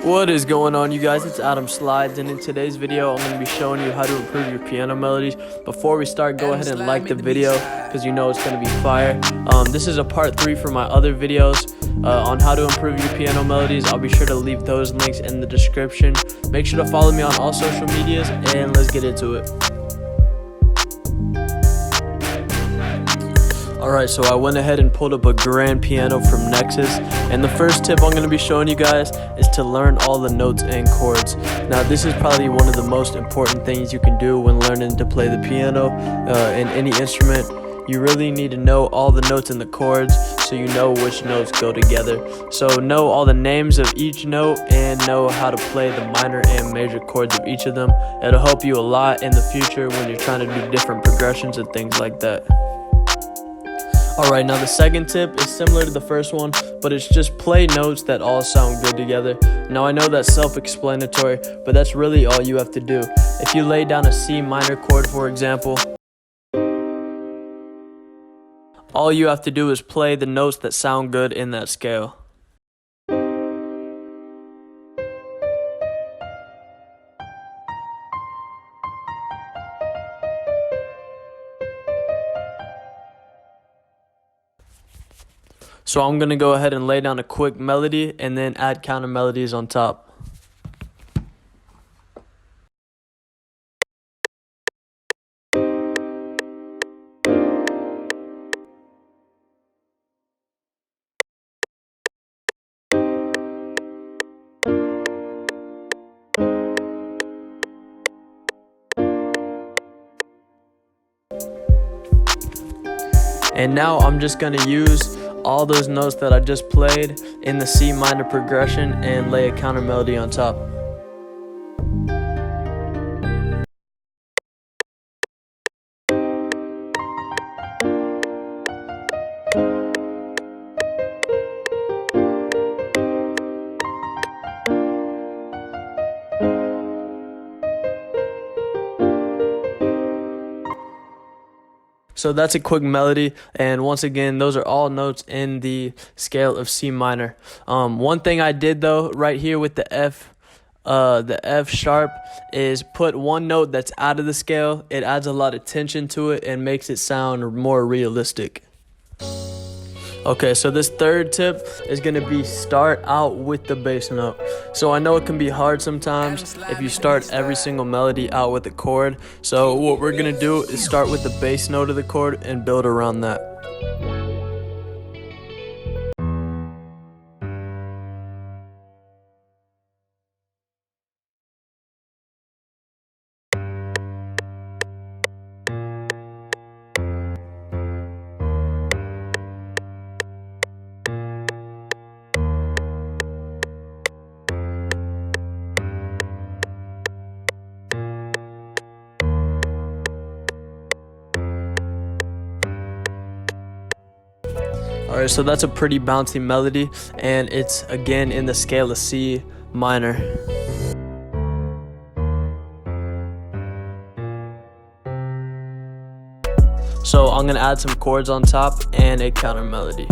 What is going on, you guys? It's Adam Slides, and in today's video I'm going to be showing you how to improve your piano melodies. Before we start, go ahead and like the video because you know it's going to be fire. This is a part 3 for my other videos on how to improve your piano melodies. I'll be sure to leave those links in the description. Make sure to follow me on all social medias, and let's get into it. Alright, so I went ahead and pulled up a grand piano from Nexus, and the first tip I'm going to be showing you guys is to learn all the notes and chords. Now this is probably one of the most important things you can do when learning to play the piano in any instrument. You really need to know all the notes and the chords so you know which notes go together. So know all the names of each note and know how to play the minor and major chords of each of them. It'll help you a lot in the future when you're trying to do different progressions and things like that. Alright, now the second tip is similar to the first one, but it's just play notes that all sound good together. Now I know that's self-explanatory, but that's really all you have to do. If you lay down a C minor chord, for example, all you have to do is play the notes that sound good in that scale. So I'm going to go ahead and lay down a quick melody and then add counter melodies on top. And now I'm just going to use all those notes that I just played in the C minor progression and lay a counter melody on top. So that's a quick melody, and once again, those are all notes in the scale of C minor. One thing I did though, right here with the F sharp, is put one note that's out of the scale. It adds a lot of tension to it and makes it sound more realistic. Okay, so this third tip is going to be start out with the bass note. So I know it can be hard sometimes if you start every single melody out with a chord. So what we're going to do is start with the bass note of the chord and build around that. Alright, so that's a pretty bouncy melody, and it's again in the scale of C minor. So I'm going to add some chords on top and a counter melody.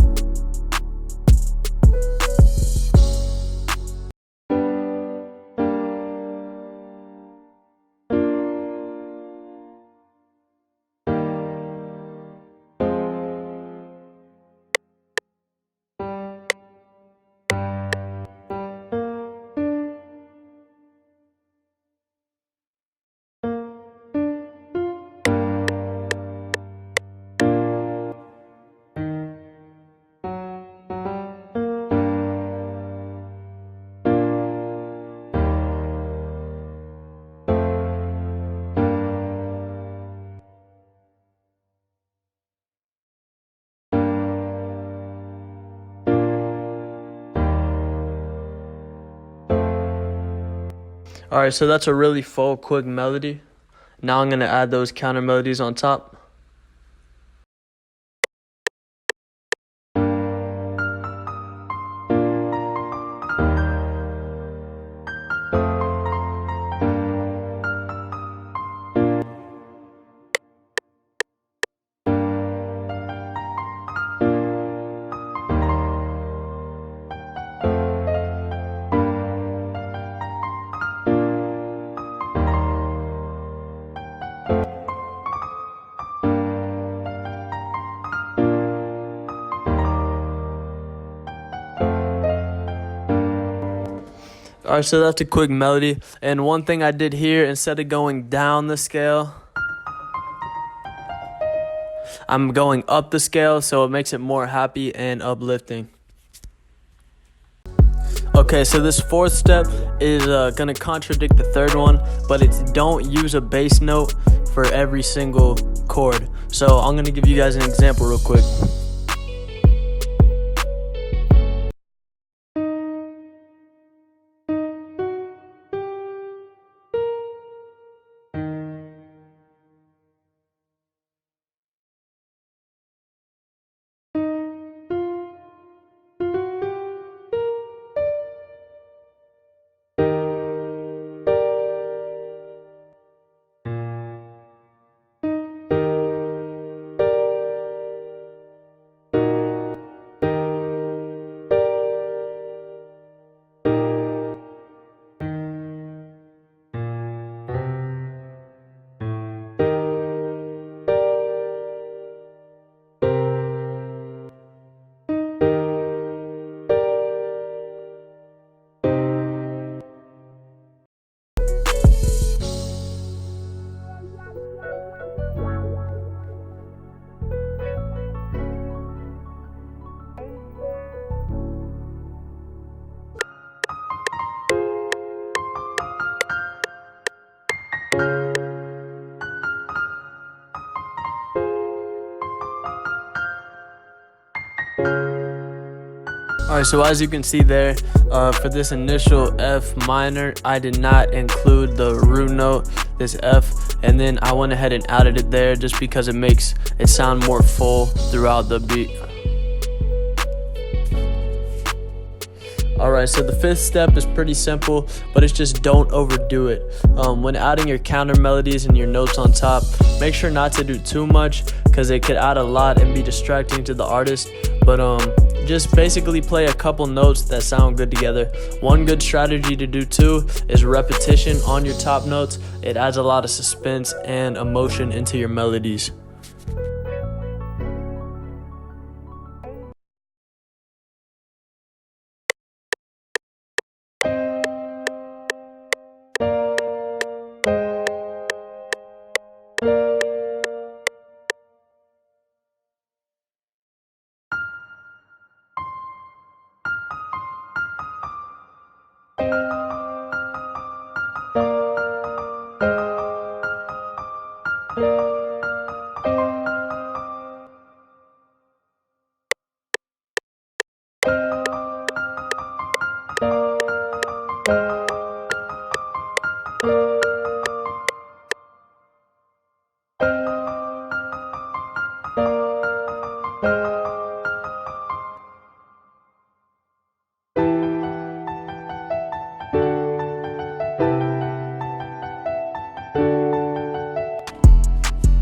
Alright, so that's a really full, quick melody. Now I'm going to add those counter melodies on top. Alright, so that's a quick melody. And one thing I did here, instead of going down the scale, I'm going up the scale, so it makes it more happy and uplifting. Okay, so this fourth step is going to contradict the third one, but it's don't use a bass note for every single chord. So I'm going to give you guys an example real quick. Alright, so as you can see there, for this initial F minor, I did not include the root note, this F, and then I went ahead and added it there just because it makes it sound more full throughout the beat. Alright, so the fifth step is pretty simple, but it's just don't overdo it. When adding your counter melodies and your notes on top, make sure not to do too much because it could add a lot and be distracting to the artist. But just basically play a couple notes that sound good together. One good strategy to do too is repetition on your top notes. It adds a lot of suspense and emotion into your melodies.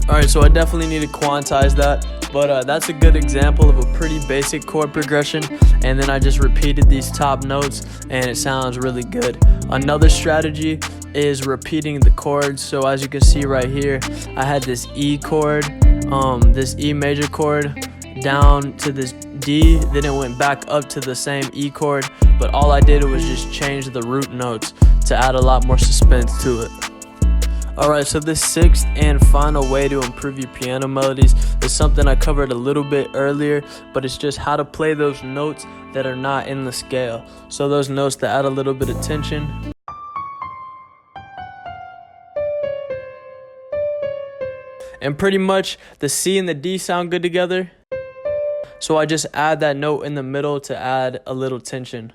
Alright, so I definitely need to quantize that, but that's a good example of a pretty basic chord progression, and then I just repeated these top notes and it sounds really good. Another strategy is repeating the chords. So as you can see right here, I had this E chord, this E major chord down to this D, then it went back up to the same E chord, but all I did was just change the root notes to add a lot more suspense to it. Alright, so this sixth and final way to improve your piano melodies is something I covered a little bit earlier, but it's just how to play those notes that are not in the scale. So those notes that add a little bit of tension. And pretty much the C and the D sound good together, so I just add that note in the middle to add a little tension.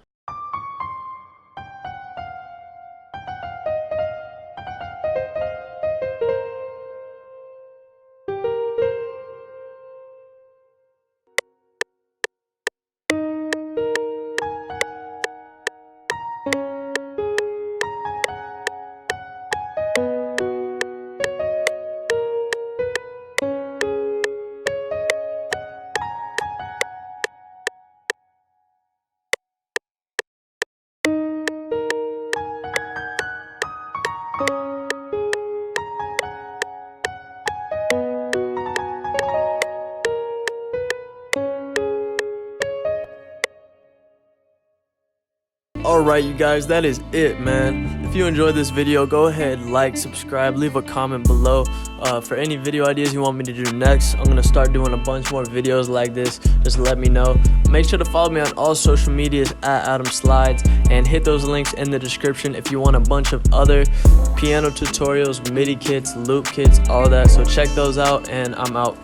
Alright, you guys, that is it, man. If you enjoyed this video, go ahead, like, subscribe, leave a comment below for any video ideas you want me to do next. I'm gonna start doing a bunch more videos like this. Just let me know. Make sure to follow me on all social medias at adamslides, and hit those links in the description if you want a bunch of other piano tutorials, MIDI kits, loop kits, all that. So check those out, and I'm out.